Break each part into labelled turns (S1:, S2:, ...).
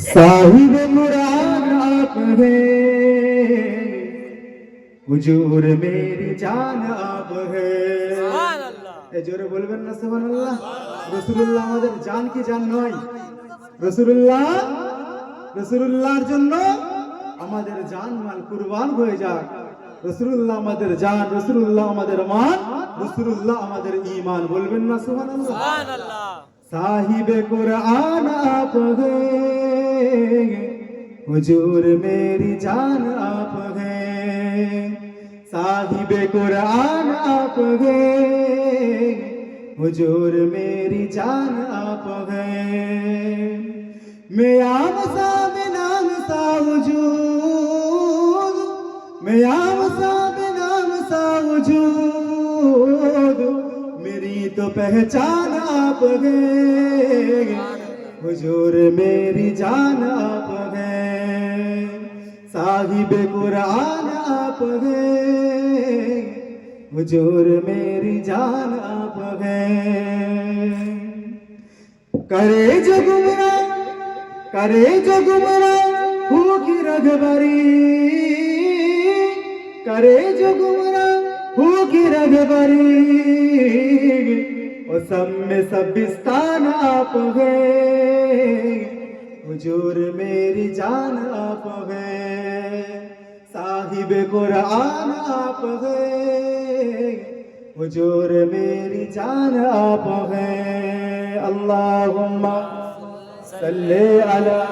S1: साहिब कुरान आप हैं, हुजूर मेरी जान आप हैं। এই জোরে বলবেন না সুবহানাল্লাহ। রাসূলুল্লাহ আমাদের জান কি জান নয়? রাসূলুল্লাহর জন্য আমাদের জান মাল কুরবান হয়ে যাক। রাসূলুল্লাহ আমাদের জান, রাসূলুল্লাহ আমাদের মান, রাসূলুল্লাহ আমাদের ঈমান। বলবেন না সুবহানাল্লাহ। সুবহানাল্লাহ। साहिब कुरान आप हैं, हुजूर मेरी जान आप हैं। साहिब कुरान आप हैं, हुजूर मेरी जान आप हैं। मैं आम सा नाम सा वजूद, मैं आम सा नाम सा वजूद, मेरी तो पहचान आप हैं, हुजूर मेरी जान आप हैं। साहिब कुरान आप हैं, हुजूर मेरी जान आप हैं। करे जो गुमराह हो की रगबरी, करे जो गुमराह हो की रगबरी, सब में सबिस्तान आप हैं, हुजूर मेरी जान आप हैं। साहिब कुरान आप हैं, हुजूर मेरी जान आप हैं। अल्लाहुम्मा सल्ले अला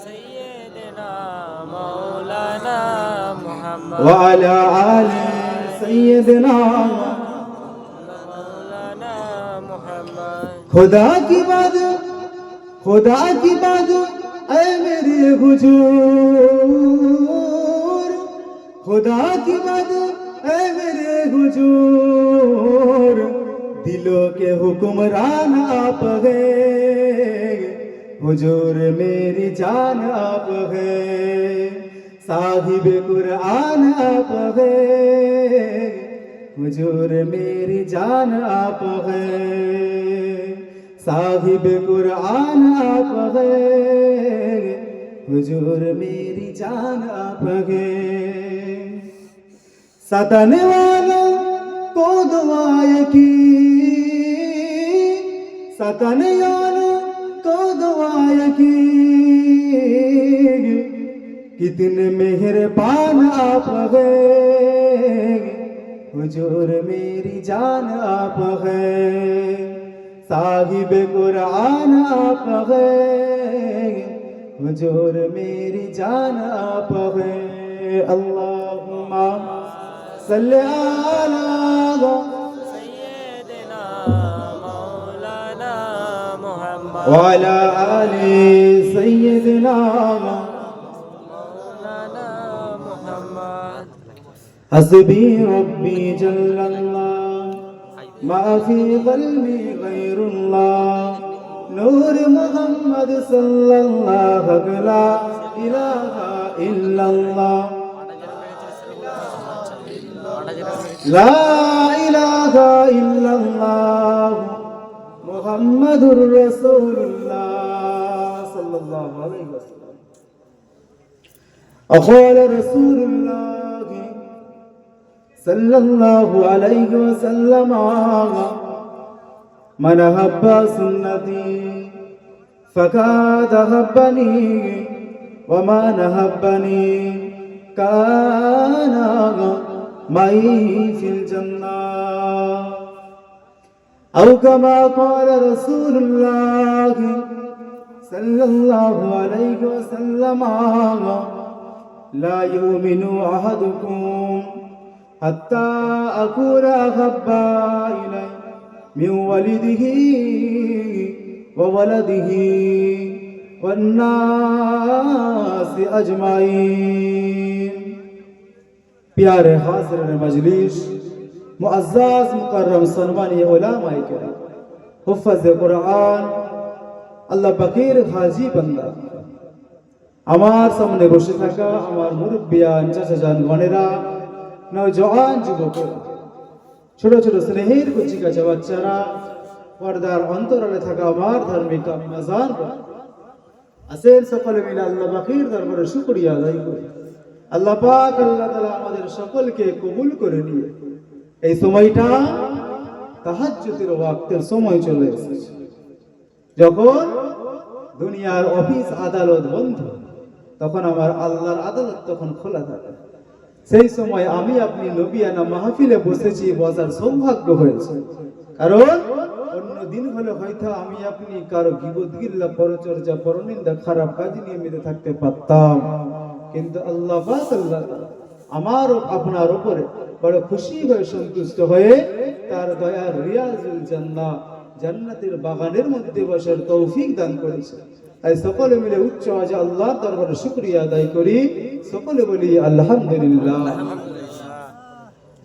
S2: सय्यिदिना मौलाना मुहम्मद
S1: व अला आलि सय्यिदिना। खुदा की बात ऐ मेरे हुजूर, खुदा की बात ऐ मेरे हुजूर, दिलों के हुक्मरान आप हैं, हुजूर मेरी जान आप हैं। साहिब कुरान आप हैं, हुजूर मेरी जान आप हैं। साहिब कुरान आप हैं, हुजूर मेरी जान आप हैं। सताने वालों को दुआएं की, सताने वालों को दुआएं की, कितने मेहरबान आप हैं, हुजूर मेरी जान आप हैं। साहिब कुरान आप हैं, हुजूर मेरी जान आप हैं। अल्लाहुम्मा सल्ले अला
S2: सय्यिदिना मौलाना मुहम्मद
S1: व अला आलि सय्यिदिना
S2: मौलाना मुहम्मद।
S1: हस्बी रब्बी जल्लल्लाह मा फी क़ल्बी गैरुल्लाह, नूर मुहम्मद सल्लल्लाहु ला इलाहा इल्लल्लाह, ला इलाहा इल्लल्लाह, मुहम्मदुर रसूलुल्लाह सल्लल्लाहु अलैहि वसल्लम। अक़ाल रसूलुल्लाह सल्लल्लाहु अलैहि वसल्लम, मन हब्बा सुन्नती फ़क़द हब्बनी व मन हब्बनी कान मई फिल जन्नह। औ कमा क़ाल रसूलुल्लाह सल्लल्लाहु अलैहि वसल्लम, ला युमिनु अहदुकुम हत्ता अकूना अहब्बा इलैहि मिन वलिदिही व वलदिही वन्नासि अजमाइन। प्यारे हाज़िर मजलिस, मुअज़्ज़ज़ मुकर्रम सम्मानीय उलमाए किराम, हुफ़्फ़ाज़ कुरान, আল্লাহ পাকের হাজি বান্দা, আমার সামনে বসে থাকা আমার মুরব্বিয়ান চাচাজান গণেরা, নওজওয়ান যুবকেরা, ছোট ছোট স্নেহের কচিকাঁচা বাচ্চারা, পর্দার অন্তরালে থাকা আমার ধার্মিক আম্মাজানরা, আসেন সকলে মিলে আল্লাহ পাকের দরবারে শুকরিয়া আদায় করি। আল্লাহ পাক আল্লাহ তাআলা আমাদের সকলকে কবুল করে নিয়ে এই সময়টা তাহাজ্জুদের ওয়াক্তের সময় চলে এসেছে। যখন দুনিয়ার অফিস আদালত বন্ধ, তখন আমার আল্লাহর আদালত তখন খোলা থাকে। সেই সময় আমি আপনি নবিয়ানা মাহফিলে বসেছি, বসার সৌভাগ্য হয়েছে। কারণ অন্য দিন হলে হয়তো আমি আপনি কারো গীবত গিল্লা পরচর্চা পরনিন্দা খারাপ কাজ নিয়ে মেতে থাকতে পারতাম, কিন্তু আল্লাহ পাক আল্লাহ তাআলা আমার আপনার উপরে বড় খুশি হয়ে সন্তুষ্ট হয়ে তার দয়ার রিয়াজুল জান্নাহ জান্নাতের বাগানের মধ্যে বসার তৌফিক দান করেছে। তাই সকলে মিলে উচ্চ আওয়াজে আল্লাহর দরবারে শুকরিয়া আদায় করি, সকলে বলি আলহামদুলিল্লাহ।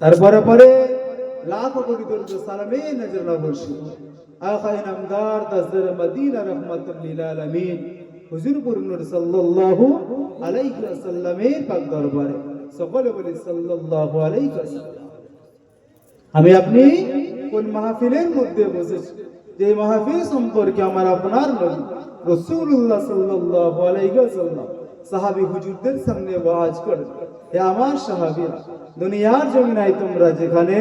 S1: তারপরে পরে লাখ কোটি দরুদ সালামে নজর বর্ষি আকা ইনামদার তাজদার মদিনা রহমাতুল লিল আলামিন হুজুর নূর সাল্লাল্লাহু আলাইহি ওয়াসাল্লামের পাক দরবারে সকলে বলি সাল্লাল্লাহু আলাইহি ওয়াসাল্লাম। আমি আপনি কোন মাহফিলের মধ্যে বসেছি, যে মাহফিল সম্পর্কে আমার আপনার নবী রাসূলুল্লাহ সাল্লাল্লাহু আলাইহি ওয়াসাল্লাম সাহাবী হুজুরদের সামনে ওয়াজ করেন, হে আমার সাহাবীরা, দুনিয়ার জমিনায় তোমরা যেখানে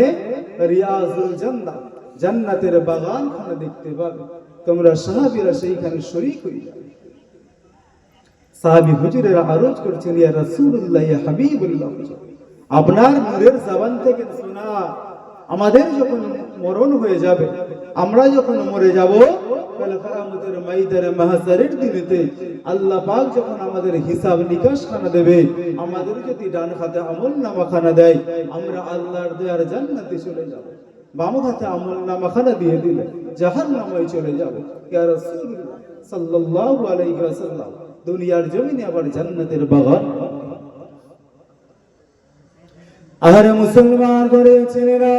S1: রিয়াজুল জান্নাহ জান্নাতের বাগানখানা দেখতে পাবে, তোমরা সাহাবীরা সেইখানে শরীক হয়ে যাবে। সাহাবী হুজুরেরা আরজ করছেন, ইয়া রাসূলুল্লাহ, ইয়া হাবিবুল্লাহ, আপনার নূরের জবান থেকে শোনা, আমাদের যখন মরণ হয়ে যাবে, আমরা যখন মরে যাব, কাল কিয়ামতের ময়দানে মাহশারের দিনেতে আল্লাহ পাক যখন আমাদের হিসাব নিকাশ খানা দেবে, আমাদের যদি ডান হাতে আমল নামা খানা দেয়, আমরা আল্লাহর দয়ার জান্নাতে চলে যাব। বাম হাতে আমল নামা খানা দিয়ে দিলে জাহান্নামে চলে যাব। ইয়া রাসূলুল্লাহ সাল্লাল্লাহু আলাইহি ওয়াসাল্লাম, দুনিয়ার জমিনে আবার জান্নাতের বাগান। আহারে মুসলমান করে ছেলেরা,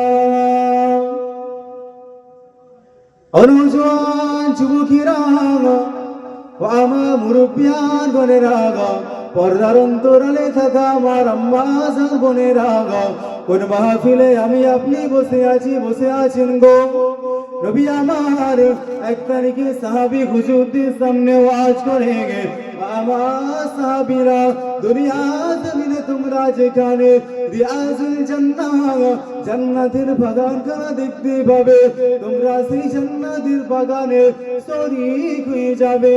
S1: অনুজওয়ান যুবকেরা ও আমার মুরব্বিয়ান বোনেরা, পর্দার অন্তরালে থাকা আমার আম্মা জান বোনেরা, কোন মাহফিলে আমি আপনি বসে আছেন গো। নবী আমার 1 তারিখে সাহাবী হুজুরদের সামনে ওয়াজ করে গে, আমার সাহাবীরা, দুনিয়া জমিনে তোমরা যেখানে রিয়াজুল জান্নাহ জান্নাতের বাগানখানা দেখতে পাবে, তোমরা সেই জান্নাতের বাগানে শরীক হয়ে যাবে।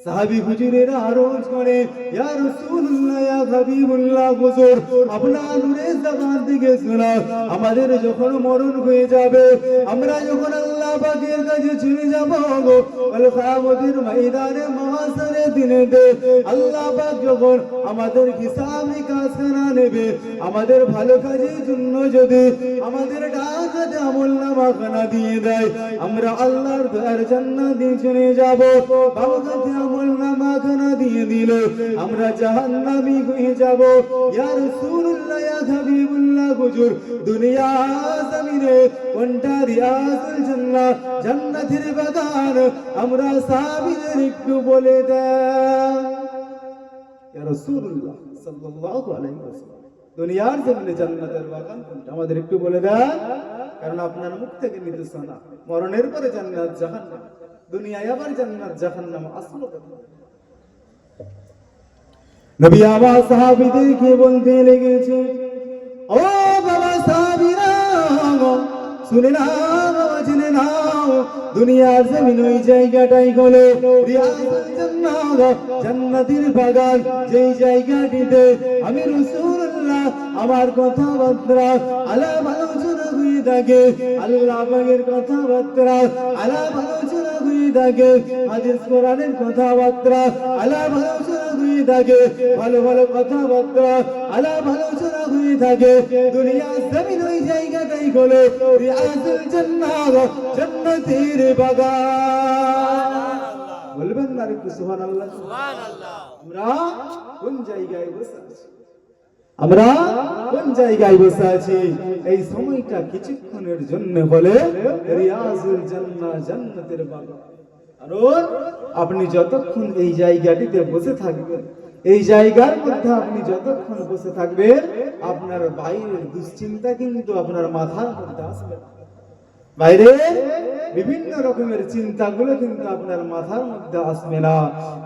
S1: সাহাবী হুজুরেরা আরজ করে, ইয়া রাসূলুল্লাহ, ইয়া হাবিবুল্লাহ, হুজুর আপনার নূরের জবান থেকে শোনা, আমাদের যখন মরণ হয়ে যাবে, আমরা যখন আল্লাহ পাকের কাছে চলে যাব গো, কাল কিয়ামতের ময়দানে মাহশারের দিনেতে আল্লাহ পাক যখন আমাদের হিসাব নিকাশ খানা নেবে, আমাদের ভালো কাজের জন্য যদি আমাদের ডান হাতে আমলনামা খানা দিয়ে দেয়, আমরা আল্লাহর দয়ার জান্নাতে চলে যাব। বাম হাতে আমলনামা খানা দিয়ে দিলে আমরা জাহান্নামী হয়ে যাব। ইয়া রাসূলুল্লাহ, ইয়া হাবিবুল্লাহ, হুজুর দুনিয়া জমিনে কোনটা রিয়াজুল জান্নাহ জান্নাতের বাগান, আমরা সাহাবীদের একটু বলে দেন। ইয়া রাসূলুল্লাহ সাল্লাল্লাহু আলাইহি ওয়াসাল্লাম, দুনিয়ার জমিনে জান্নাতের বাগান কোনটা আমাদের একটু বলে দেন। কারণ আপনার মুখ থেকে নির্দেশনা, মরণের পরে জান্নাত জাহান্নাম, দুনিয়ায় আবার জান্নাত জাহান্নাম আসল কথা। নবী আমার সাহাবীদেরকে বলতে লেগেছে, ও বাবা সাহাবীরা, শুনে নাও, জেনে নাও, দুনিয়ার জমিন ওই জায়গাটাই হলো রিয়াজুল জান্নাহ জান্নাতের বাগান, যেই জায়গাটিতে আমি রাসূলুল্লাহ আমার কথাবার্তা আলাপ আলোচনা হয়ে থাকে, আল্লাহ পাকের কথাবার্তা আলাপ আলোচনা হয়ে থাকে, হাদিস কোরআনের কথাবার্তা আলাপ আলোচনা হয়ে থাকে, ভালো ভালো কথাবার্তা আলাপ আলোচনা হয়ে থাকে। দুনিয়ার জমিন ওই জায়গাটাই হলো রিয়াজুল জান্নাহ জান্নাতের বাগান। বলবেন না একটু সুবহানাল্লাহ? সুবহানাল্লাহ। আমরা কোন জায়গায় বসে আছি? আমরা কোন জায়গায় বসে আছি? এই সময়টা কিছুক্ষণের জন্য বলে রিয়াজুল জান্নাহ জান্নাতের বাগান। কারণ আপনি যতক্ষণ এই জায়গাটিতে বসে থাকবেন, এই জায়গার মধ্যে আপনি যতক্ষণ বসে থাকবেন, আপনার বাইরের দুশ্চিন্তা কিন্তু আপনার মাথার মধ্যে আসবে না। বাইরে বিভিন্ন রকমের চিন্তাগুলো কিন্তু আপনার মাথার মধ্যে আসবে না।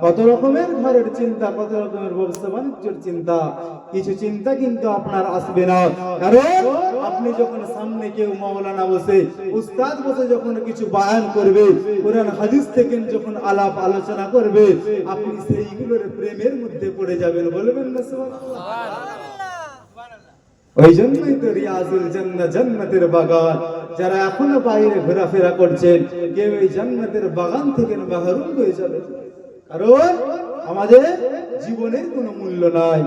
S1: কত রকমের ঘরের চিন্তা, কত রকমের ব্যবসা বাণিজ্যের চিন্তা, কিছু চিন্তা কিন্তু আপনার আসবে না। কারণ আপনি যখন সামনে কেউ মাওলানা বসে, উস্তাদ বসে যখন কিছু বয়ান করবে, কোরআন হাদিস থেকে যখন আলাপ আলোচনা করবে, আপনি সেইগুলোর প্রেমের মধ্যে পড়ে যাবেন। বলবেন না সুবহানাল্লাহ? ওই জন্যই তো রিয়াজুল জান্নাত, জান্নাতের বাগান। যারা এখনো বাইরে ঘোরাফেরা করছেন, কেউ এই জান্নাতের বাগান থেকে মাহরুম হয়ে যাবে। কারণ আমাদের জীবনের কোনো মূল্য নাই।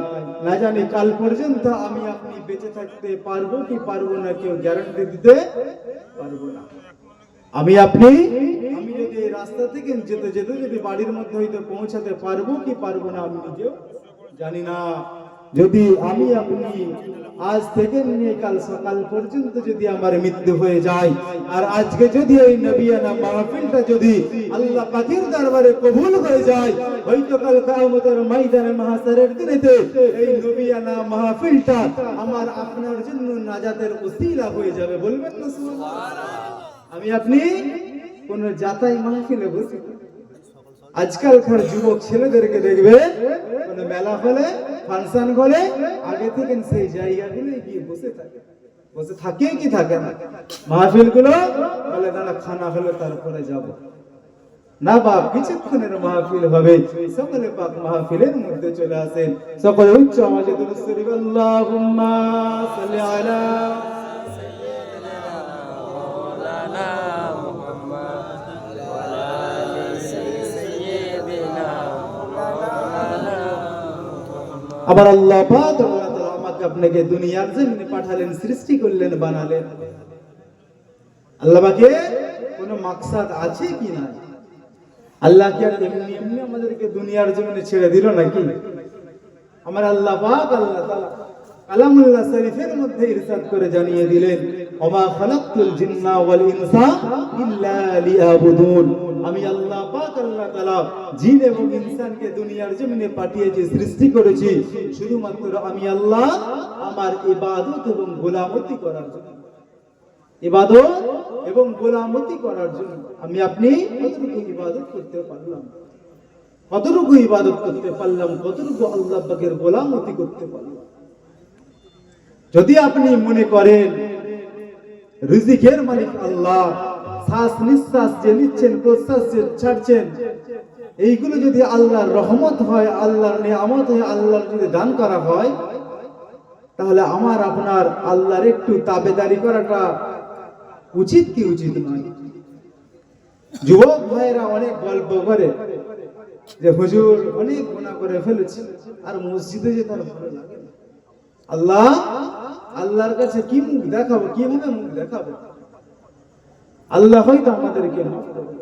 S1: না জানি কাল পর্যন্ত আমি আপনি বেঁচে থাকতে পারবো কি পারবো না, কেউ গ্যারান্টি দিতে পারবো না। আমি যদি এই রাস্তা থেকে যেতে যেতে যদি বাড়ির মধ্যে হয়তো পৌঁছাতে পারবো কি পারবো না, আমি নিজেও জানি না। যদি আমি আপনি আজ থেকে নিয়ে কাল সকাল পর্যন্ত যদি আমার মৃত্যু হয়ে যায়, আর আজকে যদি এই নবিয়ানা মাহফিলটা যদি আল্লাহ পাকের দরবারে কবুল হয়ে যায়, হয়তো কাল কিয়ামতের ময়দানে মাহশরের দিনেতে এই নবিয়ানা মাহফিলটা আমার আপনার জন্য নাজাতের ওসিলা হয়ে যাবে। বলবেন না সুবহানাল্লাহ? আমি আপনি কোন যাতাই মাহফিলে বসে, আজকালকার যুবক ছেলেদেরকে দেখবে কোন মেলা হলে, ফাংশন হলে আগে থেকে সেই জায়গাগুলো গিয়ে বসে থাকে কি থাকে না। মাহফিল গুলো বলে দাঁড়া খানা হলে তারপরে যাব না। বাপ কিছুক্ষণের মাহফিল হবে, সকলে পাক মাহফিলের মধ্যে চলে আসেন। সকলে উচ্চ আওয়াজে দুরূদ শরীফ আল্লাহুম্মা সাল্লি আলা আবার আল্লাহ পাক আল্লাহ তাআলা আমাকে আপনাকে দুনিয়ার জমিনে পাঠালেন, সৃষ্টি করলেন, বানালেন। আল্লাহ পাকে কোনো মাকসাদ আছে কি না? আল্লাহ কি আর এমনি এমনি আমাদেরকে দুনিয়ার জমিনে ছেড়ে দিল নাকি? আমার আল্লাহ পাক আল্লাহ তাআলা কালামুল্লাহ শরীফের মধ্যে ইরশাদ করে জানিয়ে দিলেন, ওমা খালাকতুল জিন্না ওয়াল ইনসা ইল্লা লিয়াবুদুন। আমি আল্লাহ পাক আল্লাহ তাআলা জিন এবং ইনসানকে দুনিয়ার জমিনে পাঠিয়েছি, সৃষ্টি করেছি শুধুমাত্র আমি আল্লাহ আমার ইবাদত এবং গোলামতি করার জন্য। ইবাদত এবং গোলামতি করার জন্য। আমি আপনি কতটুকু ইবাদত করতে পারলাম, কতটুকু ইবাদত করতে পারলাম, কতটুকু আল্লাহ পাকের গোলামতি করতে পারলাম। যদি আপনি মনে করেন রিজিকের মালিক আল্লাহ, শ্বাস নিঃশ্বাস যে নিচ্ছেন, প্রশ্বাস যে ছাড়ছেন, এইগুলো যদি আল্লাহর রহমত হয়, আল্লাহর নিয়ামত হয়, আল্লাহর যদি দান করা হয়, তাহলে আমার আপনার আল্লাহর একটু তাবেদারি করাটা উচিত কি উচিত নয়? যুবক ভাইরা অনেক গল্প করে যে হুজুর অনেক গুনাহ করে ফেলেছে, আর মসজিদে যেতে আর ভালো লাগে না। আল্লাহর কাছে কি মুখ দেখাবো, কিভাবে মুখ দেখাবো? আল্লাহ হয়তো আমাদেরকে মাফ করবে,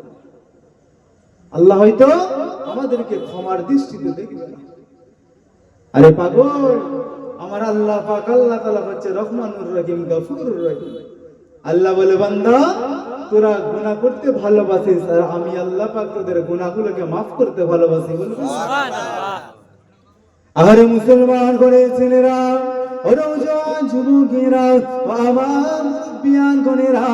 S1: আল্লাহ হয়তো আমাদেরকে ক্ষমার দৃষ্টিতে দেখবে না। আরে পাগল, আমার আল্লাহ পাক আল্লাহ তাআলা হচ্ছে রহমানুর রহিম, গফুরুর রহিম। আল্লাহ বলে, বান্দা তোরা গুনাহ করতে ভালোবাসিস, আর আমি আল্লাহ পাক তোদের গুনাহগুলোকে maaf করতে ভালোবাসি। সুবহানাল্লাহ। আরে মুসলমান করে ছেলেরা, ও নওজোয়ান যুবকেরা, ও আমার মুরব্বিয়ান গণেরা,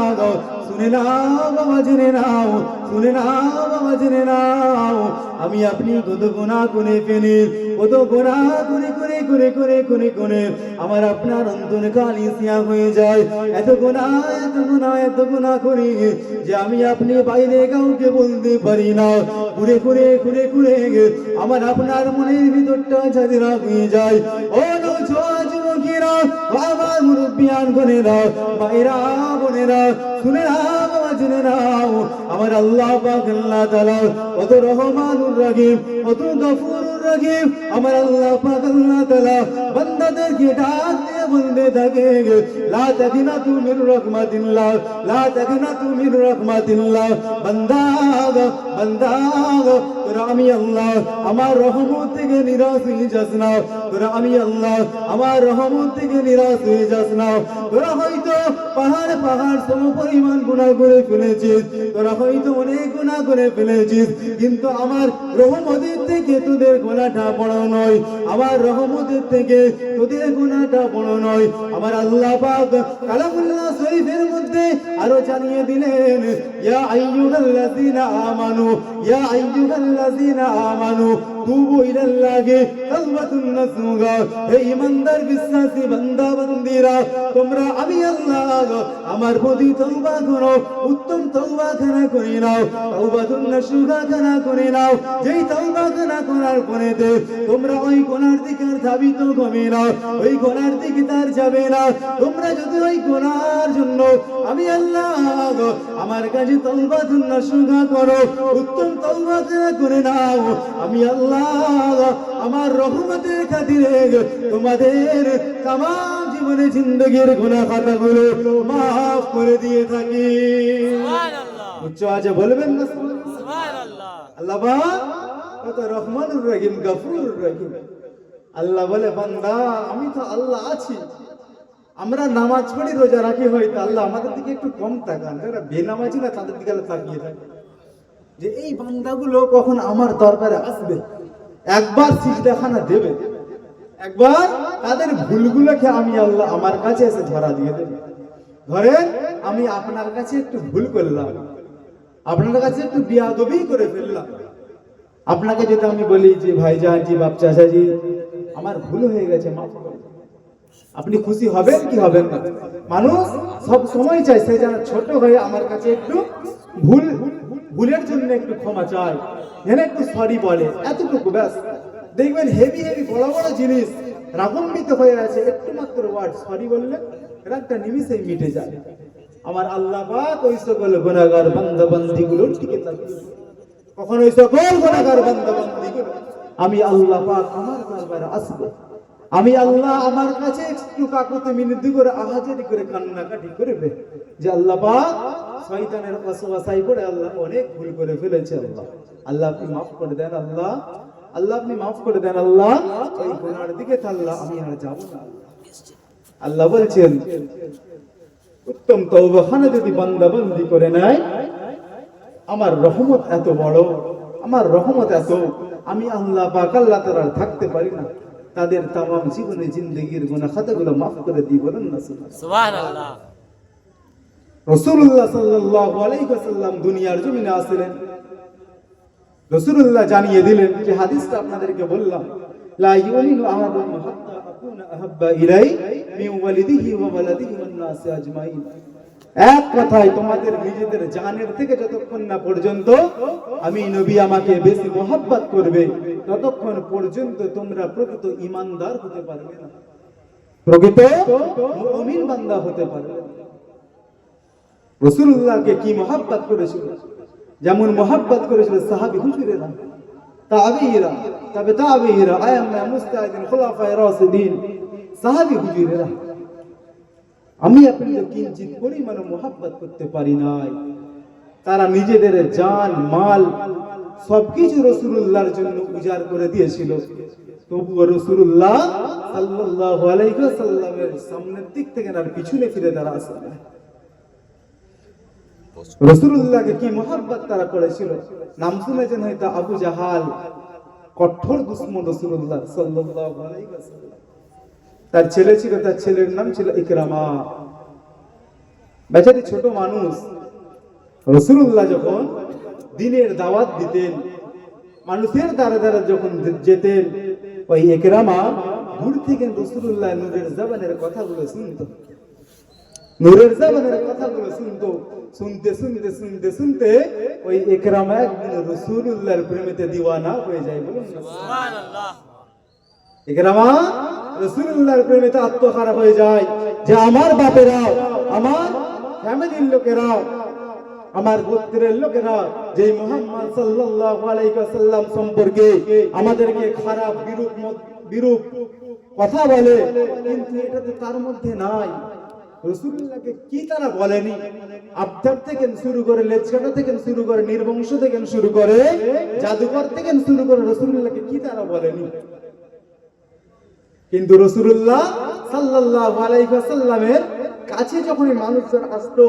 S1: শুনে নাও বাবা, জেনে নাও, শুনে নাও বাবা, জেনে নাও, আমি আপনি কত গুনাহ করে ফেলি, কত গুনাহ করে করে করে করে করে করে আমার আপনার অন্তর কালিসিয়া হয়ে যায়। এত গুনাহ এত গুনাহ এত গুনাহ করি যে আমি আপনি বাইরে কাউকে বলতে পারি না। ঘুরে ঘুরে ঘুরে ঘুরে আমার আপনার মনের ভিতরটা ঝাঁঝরা হয়ে যায়। ও নওজোয়ান যুবকেরা, আমার মুরব্বিয়ান গণেরা, ভাইরা বোনেরা, শুনে নাও বাবা, জেনে নাও, আমার আল্লাহ পাক আল্লাহ তাআলা কত রহমানুর রহিম, কত গফুরুর রহিম। আমার আল্লাহ পাক আল্লাহ তাআলা বান্দাদেরকে ডাক দিয়ে বলতে থাকে, লা তাগনাতু মির রাহমাতিল্লাহ, লা তাগনাতু মির রাহমাতিল্লাহ। বান্দা বান্দা, তোরা আমি আল্লাহ আমার রহমত থেকে নিরাশ হয়ে যাস না, তোরা আমি আল্লাহ আমার রহমত থেকে নিরাশ হয়ে যাস না। তোরা হয়তো পাহাড় পাহাড় সম পরিমাণ গুনাহ করে ফেলেছিস, তোরা হয়তো অনেক গুনাহ করে ফেলেছিস, কিন্তু আমার রহমতের থেকে তোদের গুনাহটা বড় নয়, আমার রহমতের থেকে তোদের গুনাহটা বড় নয়। আমার আল্লাহ পাক কালামুল্লাহ শরীফের মধ্যে আরো জানিয়ে দিলেন, ইয়া আইয়ুহাল্লাযীনা আমানু, ইয়া আইয়ুহাল্লাযীনা আমানু তুবু ইলাল্লাহি তাওবাতুন নাসুহা। হে ঈমানদার বিশ্বাসী বান্দা বান্দীরা, তোমরা আমি আল্লাহ আমার প্রতি তওবা করো, উত্তম তওবা খানা করে নাও, তাওবাতুন নাসুহা খানা করে নাও। যেই তওবা খানা করার পরে তোমরা ওই গুনার দিকে আর ধাবিত হবে না, ওই গুনার দিকে তার যাবে না। তোমরা যদি ওই গুনার জন্য আমি আল্লাহ আমার কাছে তাওবাতুন নাসুহা করো, উত্তম তওবা খানা করে নাও, আমি আল্লাহ আমার রহমতের খাতিরে তোমাদের তামাম জীবনে জিন্দেগীর গুনাহ খাতাগুলো মাফ করে দিয়ে থাকি।
S2: সুবহানাল্লাহ,
S1: উচ্চ আওয়াজে বলবেন না
S2: সুবহানাল্লাহ।
S1: আল্লাহ পাক কত রহমানুর রহিম, গফুরুর রহিম। আল্লাহ বলে, বান্দা আমি তো আল্লাহ আছি। আমরা নামাজ পড়ি, রোজা রাখি, হয়তো আল্লাহ আমাদের দিকে একটু কম তাকান, যারা বেনামাজি না তাদের দিকে তাকিয়ে থাকে যে এই বান্দাগুলো কখন আমার দরবারে আসবে, একবার সিজদাখানা দেবে, একবার তাদের ভুলগুলোকে আমি আল্লাহ আমার কাছে এসে ধরা দিয়ে দেবে। ধরেন আমি আপনার কাছে একটু ভুল করলাম, আপনার কাছে একটু বিয়াদবি করে ফেললাম, আপনাকে যদি আমি বলি যে ভাইজান জি, বাপ চাচাজি, আমার ভুল হয়ে গেছে, মাফ করে দিন, আপনি খুশি হবেন কি হবেন না? মানুষ সব সময় চায় সে যেন ছোট হয়ে আমার কাছে একটু ভুলের জন্য একটু ক্ষমা চায়, যেন একটু সরি বলে, এতটুকু ব্যাস। দেখবেন হেভি হেভি বড় বড় জিনিস রাগম্বিত হয়ে আছে, একটু মাত্র ওয়ার্ড সরি বললে রাগটা নিমিষেই মিটে যায়। আমার আল্লাহ পাক ওই সকল গুনাহগার বান্দা বান্দীগুলোর দিকে তাকিয়ে, কখন ওই সকল গুনাহগার বান্দা বান্দীগুলো আমি আল্লাহ পাক আমার দরবারে আসবে, আমি আল্লাহ আমার কাছে একটু কাকুতে মিনতি করে আহাজারি করে কান্নাকাটি করবে যে আল্লাহ পাক শয়তানের ওয়াসওয়াসায় পড়ে আল্লাহ অনেক ভুল করে ফেলেছে, আল্লাহ আল্লাহ আপনি মাফ করে দেন, আল্লাহ আল্লাহ আপনি মাফ করে দেন, আল্লাহ ওই গুনার দিকে তো আল্লাহ আমি আর যাব না। আল্লাহ বলছেন, উত্তম তওবাখানা যদি বান্দা বান্দি করে নেয়, আমার রহমত এত বড়, আমার রহমত এত, আমি আল্লাহ পাক আল্লাহ তাআলা থাকতে পারি না, তাদের তামাম জীবনে জিন্দেগীর গুনাহ খাতাগুলো মাফ করে দিই। বলেন না
S2: সুবহানাল্লাহ।
S1: রাসূলুল্লাহ সাল্লাল্লাহু আলাইহি ওয়াসাল্লাম দুনিয়ার জমিনে আসলেন, রাসূলুল্লাহ জানিয়ে দিলেন যে হাদিসটা আপনাদেরকে বললাম, লা ইউমিনু আহাদুকুম হাত্তা আকুনা আহাব্বা ইলাই মিন ওয়ালিদিহি ওয়া ওয়ালাদিহি ওয়ান নাসি আজমাইন। এক কথায় তোমাদের নিজেদের জানের থেকে যতক্ষণ না পর্যন্ত আমি নবী আমাকে বেশি মহব্বত করবে, ততক্ষণ পর্যন্ত তোমরা প্রকৃত ঈমানদার হতে পারবে না, প্রকৃত মুমিন বান্দা হতে পারবে না। রাসূলুল্লাহকে কি মহব্বত করেছিল, যেমন মহব্বত করেছিল সাহাবী হুজুরেরা, তাবেঈরা, তবে তাবেঈরা, আয়াম্মা মুস্তাহিদিন, খুলাফায়ে রাশিদিন, সাহাবী হুজুরেরা। আমি আপনি তো কিঞ্চিত পরিমাণ মহব্বত করতে পারি নাই। তারা নিজেদের জান মাল সবকিছু রাসূলুল্লাহর জন্য উজাড় করে দিয়েছিল, তবুও রাসূলুল্লাহ সাল্লাল্লাহু আলাইহি ওয়াসাল্লামের সামনের দিক থেকে আর পিছনে ফিরে তারা আসে না। রাসূলুল্লাহকে কি মহব্বত তারা করেছিল, নাম শুনেছেন হয়তো আবু জাহাল, কঠোর দুশমন রাসূলুল্লাহ সাল্লাল্লাহু আলাইহি ওয়াসাল্লাম। তার ছেলে ছিল, তার ছেলের নাম ছিল ইকরামা, বেচারি ছোট মানুষ। রাসূলুল্লাহ যখন দ্বীনের দাওয়াত দিতেন, মানুষের দ্বারা দ্বারা যখন যেতেন, ওই ইকরামা দূর থেকে রাসূলুল্লাহ নূরের জবানের কথাগুলো শুনতো, নূরের জবানের কথাগুলো শুনতো। শুনতে শুনতে শুনতে শুনতে ওই ইকরামা একদিন রাসূলুল্লাহর প্রেমেতে দিওয়ানা হয়ে যায়। বলুন
S2: সুবহানাল্লাহ।
S1: ইকরামা রাসূলুল্লাহর প্রেমেতে আত্মহারা হয়ে যায় যে আমার বাপেরাও, আমার ফ্যামিলির লোকেরাও, আমার গোত্রের লোকেরা যে মুহাম্মদ সাল্লাল্লাহু আলাইহি ওয়াসাল্লাম সম্পর্কে আমাদেরকে খারাপ বিরূপ কথা বলে, কিন্তু এটা তো তার মধ্যে নাই। রাসূলুল্লাহকে কি তারা বলেনি? আবদার থেকে শুরু করে, লেজকাটা থেকে শুরু করে, নির্বংশ থেকে শুরু করে, জাদুকর থেকে শুরু করে, রাসূলুল্লাহকে কি তারা বলেনি? কিন্তু রাসূলুল্লাহ সাল্লাল্লাহু আলাইহি ওয়াসাল্লামের কাছে যখন এই মানুষজন আসতো,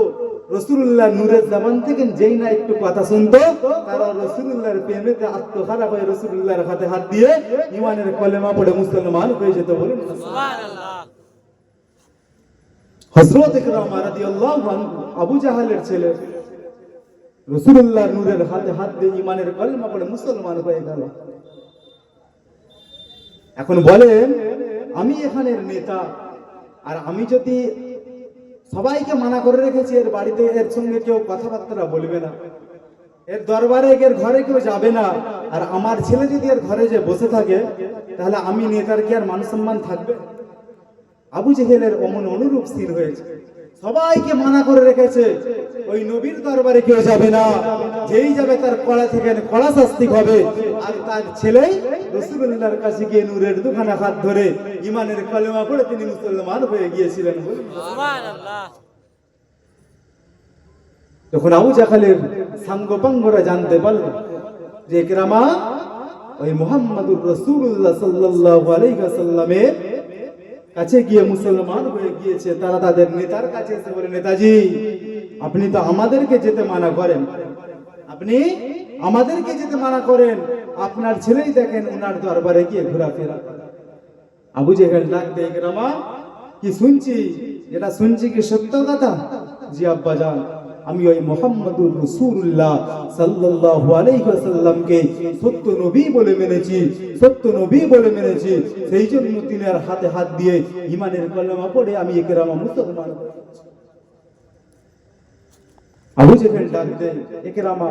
S1: রাসূলুল্লাহ নূরের জবান থেকে যেই না একটু কথা শুনতো, তারা রাসূলুল্লাহর প্রেমেতে আত্মহারা হয়ে রাসূলুল্লাহর হাতে হাত দিয়ে ঈমানের কলেমা পড়ে মুসলমান হয়ে যেত। বলুন
S2: সুবহানাল্লাহ।
S1: হযরত ইকরামা রাদিয়াল্লাহু আনহু আবু জাহালের ছেলে রাসূলুল্লাহর নূরের হাতে হাত দিয়ে ঈমানের কলেমা পড়ে মুসলমান হয়ে গেল। এখন বলেন, আমি এখানের নেতা, আর আমি যদি সবাইকে মানা করে রেখেছি এর বাড়িতে এর সঙ্গে কেউ কথাবার্তা বলবে না, এর দরবারে এর ঘরে কেউ যাবে না, আর আমার ছেলে যদি এর ঘরে যে বসে থাকে, তাহলে আমি নেতার কি আর মান সম্মান থাকবে? আবু জেহেলের অমন অনুরূপ স্থির হয়েছে। সবাইকে মানা করে রেখেছে, ওই নবীর দরবারে কেউ যাবে না, যেই যাবে তার কড়া থেকে কড়া শাস্তি হবে। আর তার ছেলেই রাসূলুল্লাহর কাছে গিয়ে নূরের দোকানে হাত ধরে ঈমানের কলেমা পড়ে তিনি মুসলমান হয়ে গিয়েছিলেন।
S2: সুবহানাল্লাহ।
S1: তখন আবু জাহেলের সাঙ্গপাঙ্গরা জানতে পারল যে ইকরামা ওই মুহাম্মাদুর রাসূলুল্লাহ সাল্লাল্লাহু আলাইহি ওয়াসাল্লামের কাছে গিয়ে মুসলমান হয়ে গিয়েছে। তারা তাদের নেতার কাছে এসে বলে, নেতাজি আপনি তো আমাদেরকে যেতে মানা করেন, আপনি আমাদেরকে যেতে মানা করেন, আপনার ছেলেই দেখেন ওনার দরবারে গিয়ে ঘোরাফেরা। আবু জেহেল ডাক দিয়ে, ইকরামা কি শুনছি, যেটা শুনছি কি সত্য কথা? জি আব্বাজান, আমি ওই মুহাম্মাদুর রাসূলুল্লাহ সাল্লাল্লাহু আলাইহি ওয়াসাল্লামকে সত্য নবী বলে মেনেছি, সত্য নবী বলে মেনেছি, সেই জন্য তিনার হাতে হাত দিয়ে ঈমানের কলেমা পড়ে আমি ইকরামা মুসলমান হয়েছি। আবু জেহেল ডাক দেয়, ইকরামা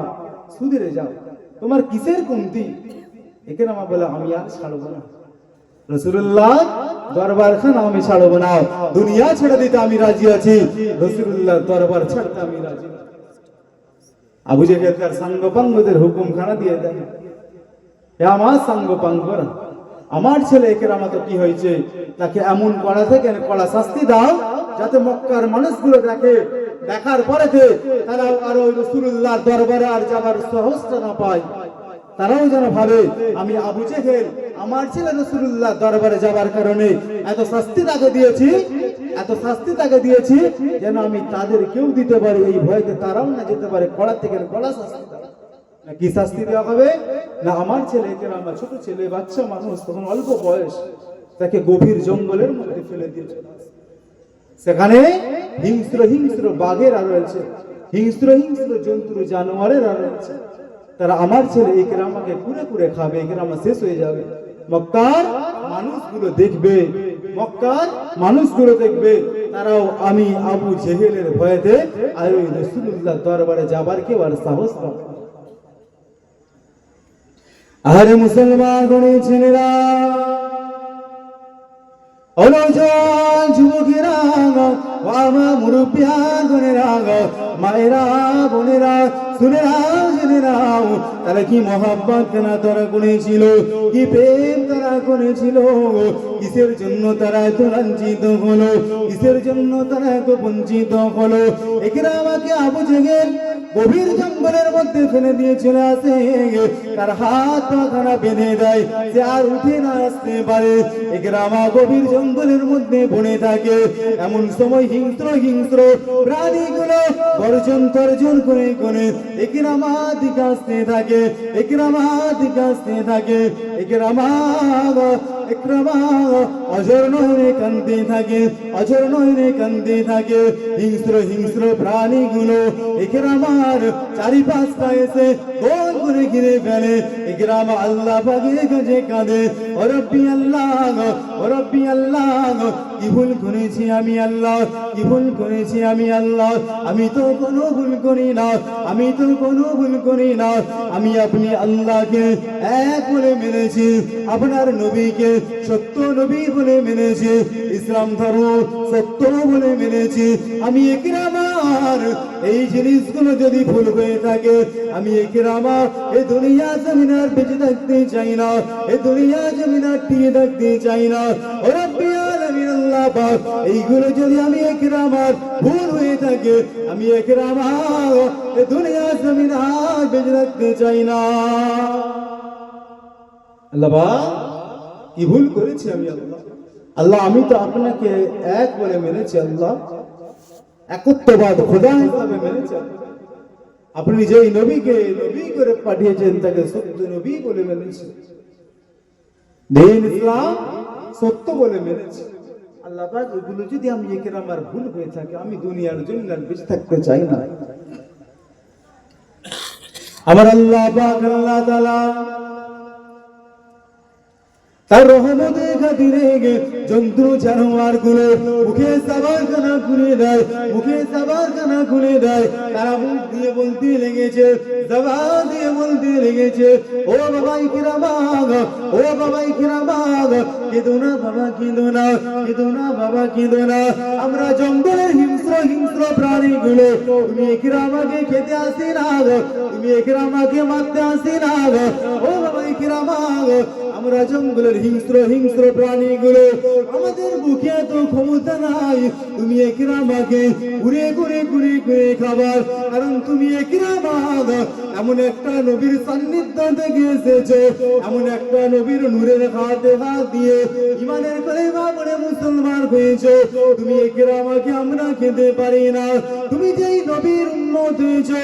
S1: সুধরে যাও, তোমার কিসের কমতি? ইকরামা বলে, আমি আর ছাড়বো না, রাসূলুল্লাহ দরবারখানা আমি ছাড়বো না, দুনিয়া ছেড়ে দিতে আমি রাজি আছি, রাসূলুল্লাহ দরবার ছাড়তে আমি রাজি না। আবু জেহেল তার সাঙ্গপাঙ্গদের হুকুমখানা দিয়ে দেয়, হে আমার সাঙ্গপাঙ্গরা, আমার ছেলে ইকরামা তো কি হয়েছে, তাকে এমন কড়া থেকে কড়া শাস্তি দাও যাতে মক্কার মানুষগুলো দেখে, দেখার পরেতে তারা আর ওই রাসূলুল্লাহর দরবারে আর যাবার সাহসটা না পায়, তারাও যেন ভাবে আমি আবু জেহেল আমার ছেলে রাসূলুল্লাহ দরবারে যাবার কারণে এত শাস্তি তাকে দিয়েছি, এত শাস্তি তাকে দিয়েছি যেন আমি তাদের কেউ দিতে পারি, এই ভয়তে তারাও না যেতে পারে, কড়া থেকে কড়া শাস্তি। না কি শাস্তি দেওয়া হবে? না আমার ছেলে ইকরামা ছোট ছেলে, বাচ্চা মানুষ, তখন অল্প বয়স, তাকে গভীর জঙ্গলের মধ্যে ফেলে দিয়েছে। সেখানে হিংস্র হিংস্র বাঘেরা রয়েছে, হিংস্র হিংস্র জন্তু জানোয়ারেরা রয়েছে, তারা আমার ছেলে ইকরামাকে কুরে কুরে খাবে, ইকরামা শেষ হয়ে যাবে। মক্কার মানুষগুলো দেখবে, মক্কার মানুষগুলো দেখবে, তারাও আমি আবু জেহেলের ভয়েতে আর ওই রাসূলুল্লাহ দরবারে যাবার কেউ আর সাহস পাবে না। আরে মুসলমান গণের ছেলেরা, অনজন যুবকেরা, বাবা মুরব্বিয়ান গণেরা, মায়েরা বোনেরা, শুনে নাও জেনে নাও, তারা কি মহাব্বত না তারা করেছিল, কি প্রেম তারা করেছিল, কিসের জন্য তারা এত লাঞ্ছিত হলো, কিসের জন্য তারা এত বঞ্চিত হলো। ইকরামাকে আবু জেহেল গভীর জঙ্গলের মধ্যে ফেলে দিয়ে চলে আসে, তার হাত পাখানা বেঁধে দেয়, সে আর উঠে না আসতে পারে। ইকরামা গভীর জঙ্গলের মধ্যে বনে থাকে। এমন সময় হিংস্র হিংস্র প্রাণীগুলো গর্জন তর্জন করে করে ইকরামা দিকে আসতে থাকে, ইকরামা দিকে আসতে থাকে। ইকরামা অজর নয়নে কাঁদতে থাকে, অজর নয়নে কাঁদতে থাকে। হিংস্র হিংস্র প্রাণীগুলো ইকরামার চারিপাশটা এসে গোল করে ঘিরে ফেলে। ইকরামা আল্লাহ পাকের কাছে কাঁদে, ও রব্বি আল্লাহ, ও রব্বি আল্লাহ, কি ভুল করেছি আমি আল্লাহ, কি ভুল করেছি আমি আল্লাহ, আমি তো কোনো ভুল করি না, আমি তো কোনো ভুল করি না। আমি আপনি আল্লাহকে এক বলে মেনেছি, আপনার নবীকে সত্য নবী বলে মেনেছি, ইসলাম ধর্ম সত্য বলে মেনেছি। আমি ইকরামার এই জিনিসগুলো যদি ভুল হয়ে থাকে, আমি ইকরামা এই দুনিয়া জমিনার বেঁচে থাকতে চাই না, এই দুনিয়া জমিনার টিকে থাকতে চাই না। ও রব্বি আলামিন আল্লাহ পাক, এইগুলো যদি আমি ইকরামার ভুল হয়ে থাকে, আমি ইকরামা এই দুনিয়া জমিনার বেঁচে থাকতে চাই না। আল্লাহ পাক কি ভুল করেছি আমি আল্লাহ, আল্লাহ আমি তো আপনাকে এক বলে মেনেছি আল্লাহ, একত্ববাদ খোদা হিসাবে মেনেছেন। আপনি যেই নবীকে নবী করে পাঠিয়েছেন তাকে সত্য নবী বলে মেনেছেন, দ্বীন ইসলাম সত্য বলে মেনেছে। আল্লাহ পাক এগুলো যদি আমি একের আমার ভুল হয়ে থাকে, আমি দুনিয়ার জন্য আর বেঁচে থাকতে চাই না। আমার আল্লাহ পাক আল্লাহ তাআলা তার রহমতের খাতিরে জন্তু জানোয়ার গুলো মুখে সাবারখানা খুলে দেয়, মুখে সাবারখানা খুলে দেয়। তারা মুখ দিয়ে বলতে লেগেছে, জবান দিয়ে বলতে লেগেছে, ও বাবাই কিরামাগ, ও বাবাই কিরামাগ, কেঁদো না বাবা, কেঁদো না, কেঁদো না বাবা, কেঁদো না। আমরা জঙ্গলের হিংস্র হিংস্র প্রাণীগুলো, তুমি একরামাকে খেতে আসি না, তুমি একরামাকে মারতে আসি না। ও বাবাই কিরামাগ, আমরা জঙ্গলের হিংস্র হিংস্র প্রাণীগুলো, আমাদের বুকে এত ক্ষমতা নাই তুমি একরামাকে ঘুরে ঘুরে ঘুরে ঘুরে খাবার। কারণ তুমি একরামাগ এমন একটা নবীর সান্নিধ্য থেকে এসেছো, এমন একটা নবীর নূরের হাতে হাত দিয়ে ইমানের কলেমা পড়ে মুসলমান হয়েছো। তুমি একরামাকে আমরা খেতে পারি না। তুমি যেই নবীর উম্মত হয়েছো,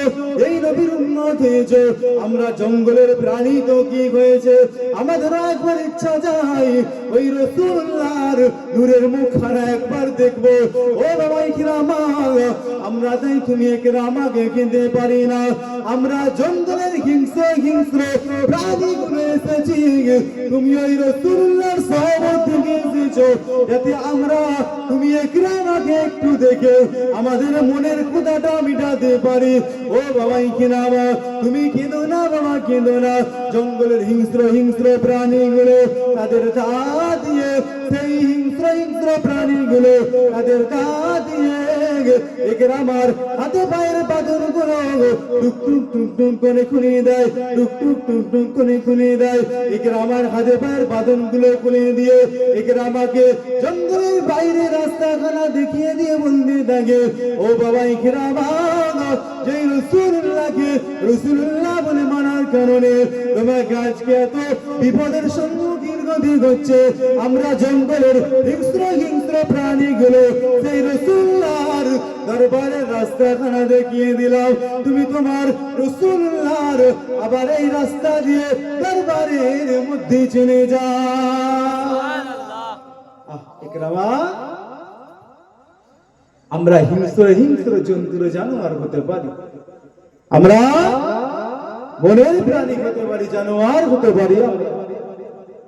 S1: এই নবীর উম্মত হয়েছো, আমরা জঙ্গলের প্রাণী তো কি হয়েছে, আমাদের একবার ইচ্ছা যায় ওই রাসূলুল্লাহর নূরের মুখখানা একবার দেখবো। ও বাবা ইকরামাগ, আমরা তাই তুমি একরামাকে খেতে পারি না। আমরা জঙ্গলের হিংস্র হিংস্র প্রাণীগুলো এসেছি, তুমি ওই রাসূলুল্লাহর সাহাবত থেকে এসেছো, যাতে আমরা তুমি একরামাকে একটু দেখে আমাদের মনের ক্ষুধাটা মিটাতে পারি। ও বাবা ইকরামাগ, তুমি কেঁদো না বাবা, কেঁদো না। জঙ্গলের হিংস্র হিংস্র প্রাণীগুলো তাদের তা দিয়ে, সেই হিংস্র হিংস্র প্রাণীগুলো তাদের তা দিয়ে একরামার হাতে পায়ের পাথর গুলো টুক টুক টুক টুক করে খুলে দেয়, টুক টুক টুক টুক করে খুলে দেয়। একরামার হাতে পায়ের বাঁধন গুলো খুলে দিয়ে একরামাকে জঙ্গলের বাইরে রাস্তাখানা দেখিয়ে দিয়ে বলতে থাকে, ও বাবা ইকরামা, যেই রাসূলুল্লাহকে রাসূলুল্লাহ বলে মানার কারণে তোমাকে আজকে এত বিপদের সম্মুখীন হতে হচ্ছে। আমরা জঙ্গলের হিংস্র হিংস্র প্রাণীগুলো সেই রাসূলুল্লাহর দরবারের রাস্তাখানা দেখিয়ে দিলাম, তুমি তোমার রাসূলুল্লাহর আবার এই রাস্তা দিয়ে দরবারের মধ্যে চলে যাও। ইকরামা, আমরা হিংস্র হিংস্র জন্তুর জানোয়ার হতে পারি, আমরা বনের প্রাণী হতে পারি, জানোয়ার হতে পারি।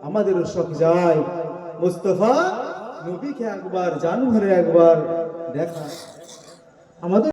S1: আমাদের শখ যায় মুস্তাফা নবীকে একবার জানোয়ারে একবার দেখা। আমাদের